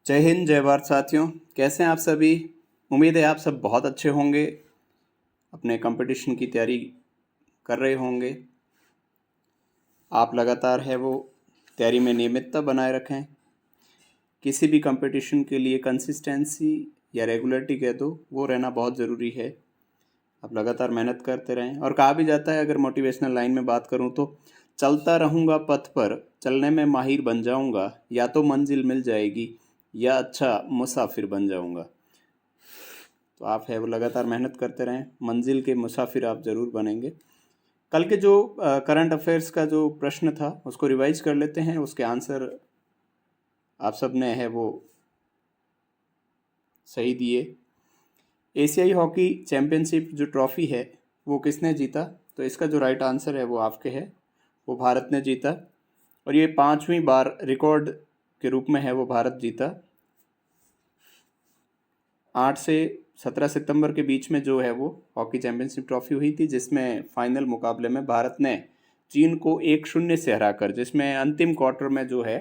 जय हिंद, जय भारत साथियों। कैसे हैं आप सभी? उम्मीद है आप सब बहुत अच्छे होंगे, अपने कंपटीशन की तैयारी कर रहे होंगे। आप लगातार है वो तैयारी में नियमितता बनाए रखें। किसी भी कंपटीशन के लिए कंसिस्टेंसी या रेगुलरिटी कह दो, वो रहना बहुत ज़रूरी है। आप लगातार मेहनत करते रहें। और कहा भी जाता है, अगर मोटिवेशनल लाइन में बात करूं तो, चलता रहूँगा पथ पर, चलने में माहिर बन जाऊँगा, या तो मंजिल मिल जाएगी या अच्छा मुसाफिर बन जाऊँगा। तो आप है वो लगातार मेहनत करते रहें, मंजिल के मुसाफिर आप ज़रूर बनेंगे। कल के जो करंट अफेयर्स का जो प्रश्न था उसको रिवाइज कर लेते हैं। उसके आंसर आप सब ने है वो सही दिए। एशियाई हॉकी चैम्पियनशिप जो ट्रॉफी है वो किसने जीता? तो इसका जो राइट आंसर है वो आपके है, वो भारत ने जीता। और ये 5वीं बार रिकॉर्ड के रूप में है वो भारत जीता। 8 से 17 सितंबर के बीच में जो है वो हॉकी चैंपियनशिप ट्रॉफी हुई थी, जिसमें फाइनल मुकाबले में भारत ने चीन को 1-0 से हराकर, जिसमें अंतिम क्वार्टर में जो है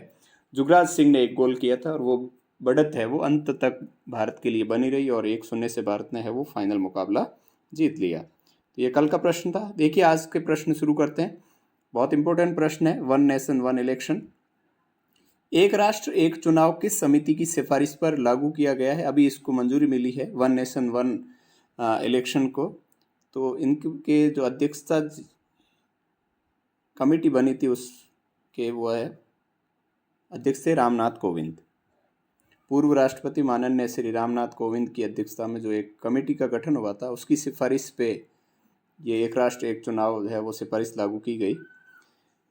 जुगराज सिंह ने एक गोल किया था, और वो बढ़त है वो अंत तक भारत के लिए बनी रही और 1-0 से भारत ने है वो फाइनल मुकाबला जीत लिया। तो ये कल का प्रश्न था। देखिए आज के प्रश्न शुरू करते हैं। बहुत इंपॉर्टेंट प्रश्न है। वन नेशन वन इलेक्शन, एक राष्ट्र एक चुनाव किस समिति की सिफारिश पर लागू किया गया है? अभी इसको मंजूरी मिली है वन नेशन वन इलेक्शन को। तो इनके जो अध्यक्षता कमेटी बनी थी उसके वो है अध्यक्ष थे रामनाथ कोविंद। पूर्व राष्ट्रपति माननीय श्री रामनाथ कोविंद की अध्यक्षता में जो एक कमेटी का गठन हुआ था, उसकी सिफारिश पे ये एक राष्ट्र एक चुनाव है वो सिफारिश लागू की गई।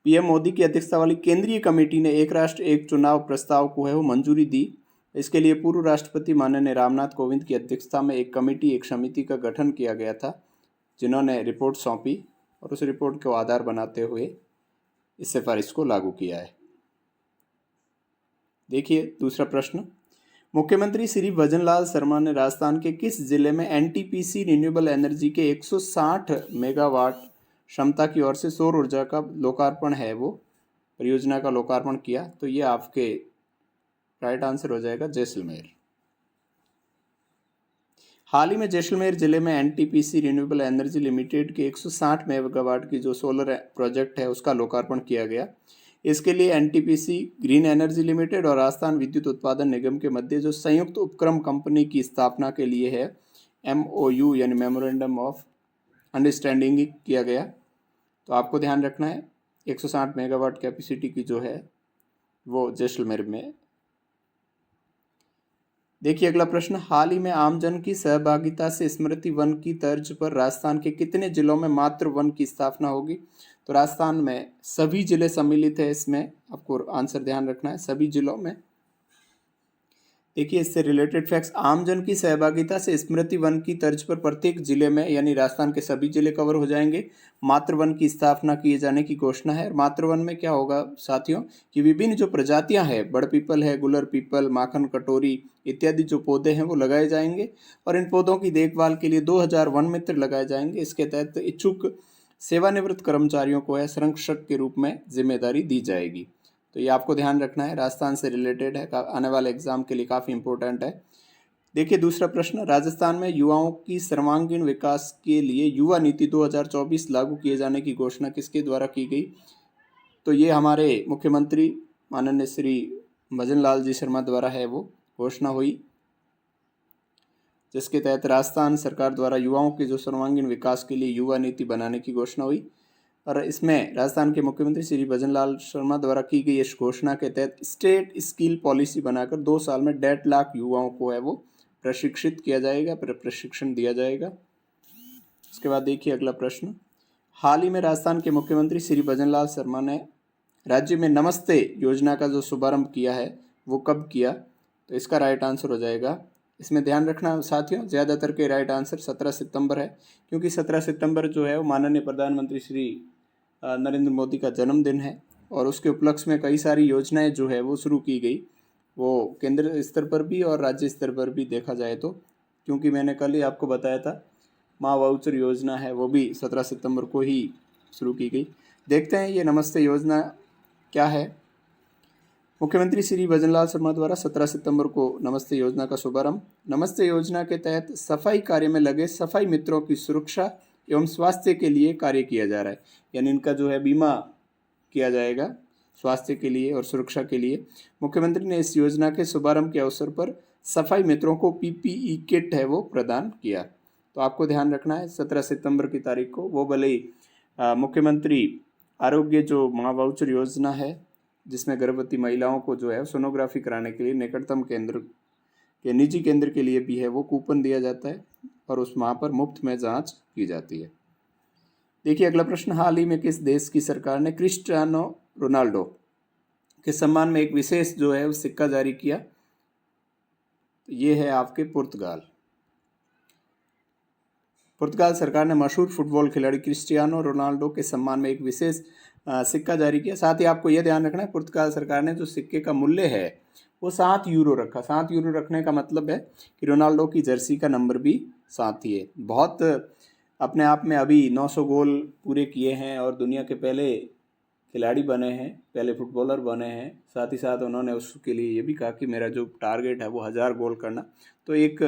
पीएम मोदी की अध्यक्षता वाली केंद्रीय कमेटी ने एक राष्ट्र एक चुनाव प्रस्ताव को है वो मंजूरी दी। इसके लिए पूर्व राष्ट्रपति माननीय रामनाथ कोविंद की अध्यक्षता में एक कमेटी, एक समिति का गठन किया गया था, जिन्होंने रिपोर्ट सौंपी और उस रिपोर्ट को आधार बनाते हुए इस सिफारिश को लागू किया है। देखिए दूसरा प्रश्न, मुख्यमंत्री श्री भजनलाल शर्मा ने राजस्थान के किस जिले में एनटीपीसी रिन्यूएबल एनर्जी के 160 मेगावाट क्षमता की ओर से सौर ऊर्जा का लोकार्पण है वो परियोजना का लोकार्पण किया? तो ये आपके राइट आंसर हो जाएगा जैसलमेर। हाल ही में जैसलमेर जिले में एनटीपीसी रिन्यूएबल एनर्जी लिमिटेड के 160 मेगावाट की जो सोलर प्रोजेक्ट है उसका लोकार्पण किया गया। इसके लिए एनटीपीसी, ग्रीन एनर्जी लिमिटेड और राजस्थान विद्युत उत्पादन निगम के मध्य जो संयुक्त उपक्रम कंपनी की स्थापना के लिए है एमओयू यानी मेमोरेंडम ऑफ अंडरस्टैंडिंग किया गया। तो आपको ध्यान रखना है 160 मेगावाट कैपेसिटी की जो है वो जैसलमेर में। देखिए अगला प्रश्न, हाल ही में आमजन की सहभागिता से स्मृति वन की तर्ज पर राजस्थान के कितने जिलों में मातृ वन की स्थापना होगी? तो राजस्थान में सभी जिले सम्मिलित है इसमें, आपको आंसर ध्यान रखना है सभी जिलों में। देखिए इससे रिलेटेड फैक्ट्स, आमजन की सहभागिता से स्मृति वन की तर्ज पर प्रत्येक जिले में यानी राजस्थान के सभी जिले कवर हो जाएंगे, मातृ वन की स्थापना किए जाने की घोषणा है। और मातृ वन में क्या होगा साथियों कि विभिन्न जो प्रजातियां हैं, बड़ पीपल है, गुलर पीपल, माखन कटोरी इत्यादि जो पौधे हैं वो लगाए जाएंगे, और इन पौधों की देखभाल के लिए 2000 वन मित्र लगाए जाएंगे। इसके तहत इच्छुक सेवानिवृत्त कर्मचारियों को है संरक्षक के रूप में जिम्मेदारी दी जाएगी। तो ये आपको ध्यान रखना है, राजस्थान से रिलेटेड है, आने वाले एग्जाम के लिए काफ़ी इंपॉर्टेंट है। देखिए दूसरा प्रश्न, राजस्थान में युवाओं की सर्वांगीण विकास के लिए युवा नीति 2024 लागू किए जाने की घोषणा किसके द्वारा की गई? तो ये हमारे मुख्यमंत्री माननीय श्री भजनलाल जी शर्मा द्वारा है वो घोषणा हुई, जिसके तहत राजस्थान सरकार द्वारा युवाओं के जो सर्वांगीण विकास के लिए युवा नीति बनाने की घोषणा हुई। और इसमें राजस्थान के मुख्यमंत्री श्री भजनलाल शर्मा द्वारा की गई इस घोषणा के तहत स्टेट स्किल पॉलिसी बनाकर 2 साल में 1.5 लाख युवाओं को है वो प्रशिक्षित किया जाएगा, प्रशिक्षण दिया जाएगा। इसके बाद देखिए अगला प्रश्न, हाल ही में राजस्थान के मुख्यमंत्री श्री भजनलाल शर्मा ने राज्य में नमस्ते योजना का जो शुभारंभ किया है वो कब किया? तो इसका राइट आंसर हो जाएगा, इसमें ध्यान रखना साथियों, ज़्यादातर के राइट आंसर 17 सितंबर है, क्योंकि 17 सितंबर जो है वो माननीय प्रधानमंत्री श्री नरेंद्र मोदी का जन्मदिन है, और उसके उपलक्ष्य में कई सारी योजनाएं जो है वो शुरू की गई, वो केंद्र स्तर पर भी और राज्य स्तर पर भी देखा जाए तो। क्योंकि मैंने कल ही आपको बताया था माँ वाउचर योजना है वो भी 17 सितंबर को ही शुरू की गई। देखते हैं ये नमस्ते योजना क्या है। मुख्यमंत्री श्री भजनलाल शर्मा द्वारा 17 सितंबर को नमस्ते योजना का शुभारंभ। नमस्ते योजना के तहत सफाई कार्य में लगे सफाई मित्रों की सुरक्षा एवं स्वास्थ्य के लिए कार्य किया जा रहा है, यानी इनका जो है बीमा किया जाएगा स्वास्थ्य के लिए और सुरक्षा के लिए। मुख्यमंत्री ने इस योजना के शुभारंभ के अवसर पर सफाई मित्रों को पीपीई किट है वो प्रदान किया। तो आपको ध्यान रखना है 17 सितंबर की तारीख को, वो भले ही मुख्यमंत्री आरोग्य जो महावाउचर योजना है जिसमें गर्भवती महिलाओं को जो है सोनोग्राफी कराने के लिए निकटतम केंद्र के निजी केंद्र के लिए भी है वो कूपन दिया जाता है और उस वहाँ पर मुफ्त में जांच की जाती है। देखिए अगला प्रश्न, हाल ही में किस देश की सरकार ने क्रिस्टियानो रोनाल्डो के सम्मान में एक विशेष जो है वो सिक्का जारी किया? तो ये है आपके पुर्तगाल सरकार ने मशहूर फुटबॉल खिलाड़ी क्रिस्टियानो रोनाल्डो के सम्मान में एक विशेष सिक्का जारी किया। साथ ही आपको यह ध्यान रखना है पुर्तगाल सरकार ने जो सिक्के का मूल्य है वो 7 यूरो रखा। 7 यूरो रखने का मतलब है कि रोनाल्डो की जर्सी का नंबर भी 7 ही है। बहुत अपने आप में अभी 900 गोल पूरे किए हैं और दुनिया के पहले खिलाड़ी बने हैं, पहले फुटबॉलर बने हैं। साथ ही साथ उन्होंने उसके लिए ये भी कहा कि मेरा जो टारगेट है वो 1000 गोल करना। तो एक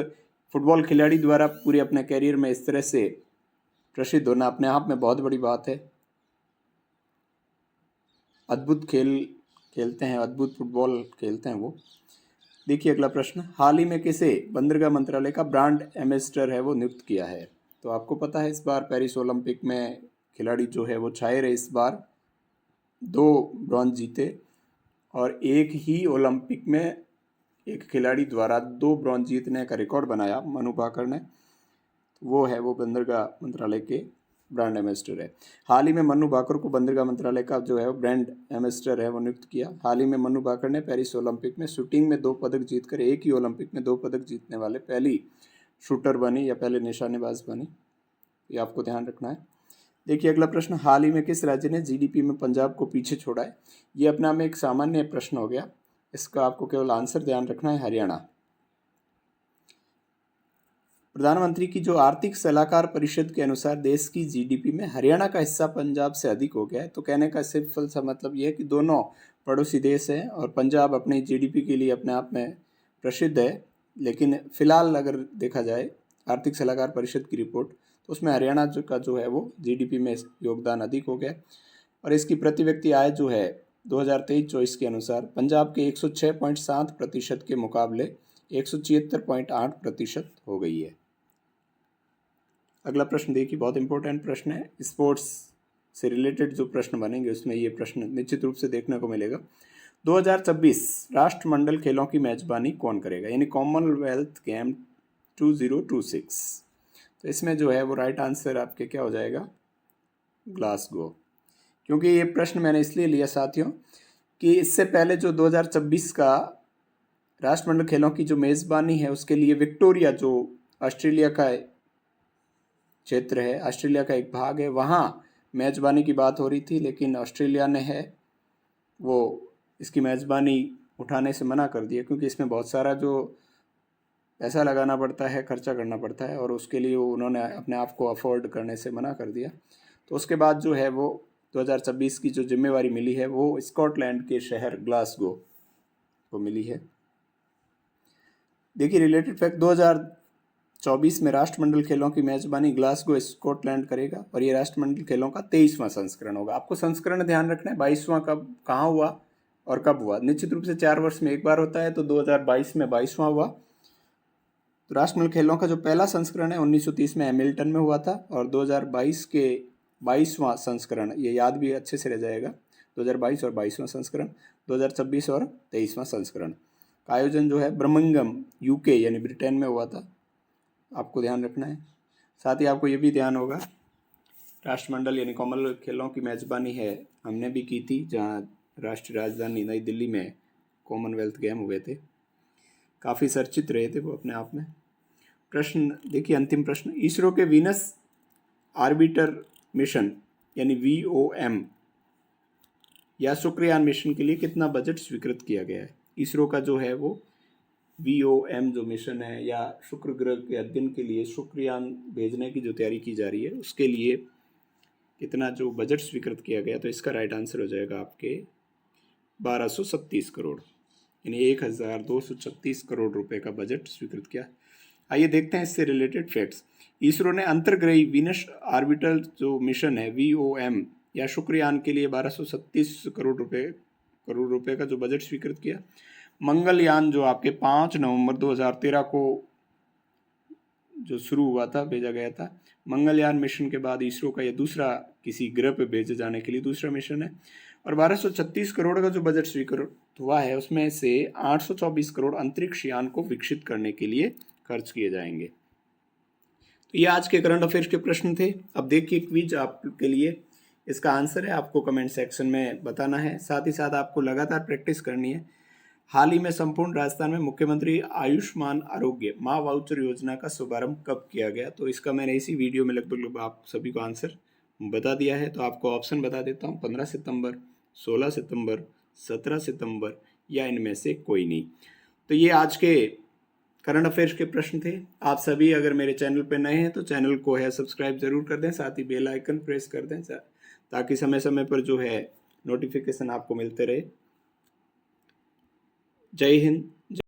फुटबॉल खिलाड़ी द्वारा पूरे अपने कैरियर में इस तरह से प्रसिद्ध होना अपने आप में बहुत बड़ी बात है। अद्भुत खेल खेलते हैं, अद्भुत फुटबॉल खेलते हैं वो। देखिए अगला प्रश्न, हाल ही में किसे बंदरगाह मंत्रालय का ब्रांड एम्बेसडर है वो नियुक्त किया है? तो आपको पता है इस बार पेरिस ओलंपिक में खिलाड़ी जो है वो छाए रहे। इस बार 2 ब्रॉन्ज जीते और एक ही ओलंपिक में एक खिलाड़ी द्वारा 2 ब्रॉन्ज जीतने का रिकॉर्ड बनाया मनु भाकर ने। वो है वो बंदरगाह मंत्रालय के ब्रांड एम्बेसडर है। हाल ही में मनु भाकर को बंदरगाह मंत्रालय का जो है ब्रांड एम्बेसडर है वो नियुक्त किया। हाल ही में मनु भाकर ने पेरिस ओलंपिक में शूटिंग में 2 पदक जीतकर एक ही ओलंपिक में 2 पदक जीतने वाले पहली शूटर बनी या पहले निशानेबाज बनी। ये आपको ध्यान रखना है। देखिए अगला प्रश्न, हाल ही में किस राज्य ने जीडीपी में पंजाब को पीछे छोड़ा है? ये अपने आप में एक सामान्य प्रश्न हो गया, इसका आपको केवल आंसर ध्यान रखना है, हरियाणा। प्रधानमंत्री की जो आर्थिक सलाहकार परिषद के अनुसार देश की जीडीपी में हरियाणा का हिस्सा पंजाब से अधिक हो गया है। तो कहने का सिंपल सा मतलब यह है कि दोनों पड़ोसी देश हैं और पंजाब अपनी जीडीपी के लिए अपने आप में प्रसिद्ध है, लेकिन फिलहाल अगर देखा जाए आर्थिक सलाहकार परिषद की रिपोर्ट तो उसमें हरियाणा का जो है वो जीडीपी में योगदान अधिक हो गया और इसकी प्रति व्यक्ति आय जो है 2023-24 के अनुसार पंजाब के 106.7% के मुकाबले 176.8% हो गई है। अगला प्रश्न देखिए, बहुत इंपॉर्टेंट प्रश्न है, स्पोर्ट्स से रिलेटेड जो प्रश्न बनेंगे उसमें ये प्रश्न निश्चित रूप से देखने को मिलेगा। 2026 राष्ट्रमंडल खेलों की मेजबानी कौन करेगा, यानी कॉमनवेल्थ गेम 2026। तो इसमें जो है वो राइट आंसर आपके क्या हो जाएगा, ग्लासगो। क्योंकि ये प्रश्न मैंने इसलिए लिया साथियों कि इससे पहले जो 2026 का राष्ट्रमंडल खेलों की जो मेज़बानी है उसके लिए विक्टोरिया जो ऑस्ट्रेलिया का क्षेत्र है, ऑस्ट्रेलिया का एक भाग है, वहाँ मेज़बानी की बात हो रही थी, लेकिन ऑस्ट्रेलिया ने है वो इसकी मेज़बानी उठाने से मना कर दिया क्योंकि इसमें बहुत सारा जो पैसा लगाना पड़ता है, खर्चा करना पड़ता है और उसके लिए उन्होंने अपने आप को अफोर्ड करने से मना कर दिया। तो उसके बाद जो है वो 2026 की जो जिम्मेवारी मिली है वो स्कॉटलैंड के शहर ग्लासगो को मिली है। देखिए रिलेटेड फैक्ट, 2024 में राष्ट्रमंडल खेलों की मेजबानी ग्लासगो स्कॉटलैंड करेगा और ये राष्ट्रमंडल खेलों का 23वां संस्करण होगा। आपको संस्करण ध्यान रखना है, 22वां कब कहाँ हुआ और कब हुआ। निश्चित रूप से 4 वर्ष में एक बार होता है, तो 2022 में 22वां हुआ। तो राष्ट्रमंडल खेलों का जो पहला संस्करण है 1930 में हैमिल्टन में हुआ था और 2022 के 22वां संस्करण, ये याद भी अच्छे से रह जाएगा, 2022 और 22वां संस्करण, 2026 और 23वां संस्करण का आयोजन जो है बर्मिंघम यूके यानी ब्रिटेन में हुआ था। आपको ध्यान रखना है। साथ ही आपको ये भी ध्यान होगा राष्ट्रमंडल यानी कॉमनवेल्थ खेलों की मेजबानी है हमने भी की थी, जहाँ राष्ट्रीय राजधानी नई दिल्ली में कॉमनवेल्थ गेम हुए थे, काफ़ी चर्चित रहे थे वो अपने आप में। प्रश्न देखिए, अंतिम प्रश्न, इसरो के वीनस आर्बिटर मिशन यानी VOM या शुक्रयान मिशन के लिए कितना बजट स्वीकृत किया गया है? इसरो का जो है वो VOM जो मिशन है या शुक्र ग्रह के अध्ययन के लिए शुक्रयान भेजने की जो तैयारी की जा रही है उसके लिए कितना जो बजट स्वीकृत किया गया, तो इसका राइट आंसर हो जाएगा आपके 1237 करोड़, यानी 1236 करोड़ रुपए का बजट स्वीकृत किया। आइए देखते हैं इससे रिलेटेड फैक्ट्स। इसरो ने अंतर्ग्रही वीनस ऑर्बिटल जो मिशन है VOM या शुक्रयान के लिए 1237 करोड़ रुपए का जो बजट स्वीकृत किया। मंगलयान जो आपके 5 नवंबर 2013 को जो शुरू हुआ था, भेजा गया था। मंगलयान मिशन के बाद इसरो का यह दूसरा किसी ग्रह पे भेजे जाने के लिए दूसरा मिशन है। और 1236 करोड़ का जो बजट स्वीकृत हुआ है उसमें से 824 करोड़ अंतरिक्ष यान को विकसित करने के लिए खर्च किए जाएंगे। तो ये आज के करंट अफेयर्स के प्रश्न थे। अब देखिए क्विज आपके लिए, इसका आंसर है आपको कमेंट सेक्शन में बताना है। साथ ही साथ आपको लगातार प्रैक्टिस करनी है। हाल ही में संपूर्ण राजस्थान में मुख्यमंत्री आयुष्मान आरोग्य माँ वाउचर योजना का शुभारंभ कब किया गया? तो इसका मैंने इसी वीडियो में लगभग आप सभी को आंसर बता दिया है। तो आपको ऑप्शन बता देता हूँ, 15 सितंबर, 16 सितंबर, 17 सितंबर या इनमें से कोई नहीं। तो ये आज के करंट अफेयर्स के प्रश्न थे। आप सभी अगर मेरे चैनल पर नए हैं तो चैनल को है सब्सक्राइब जरूर कर दें, साथ ही बेल आइकन प्रेस कर दें ताकि समय समय पर जो है नोटिफिकेशन आपको मिलते रहे। जय हिंद,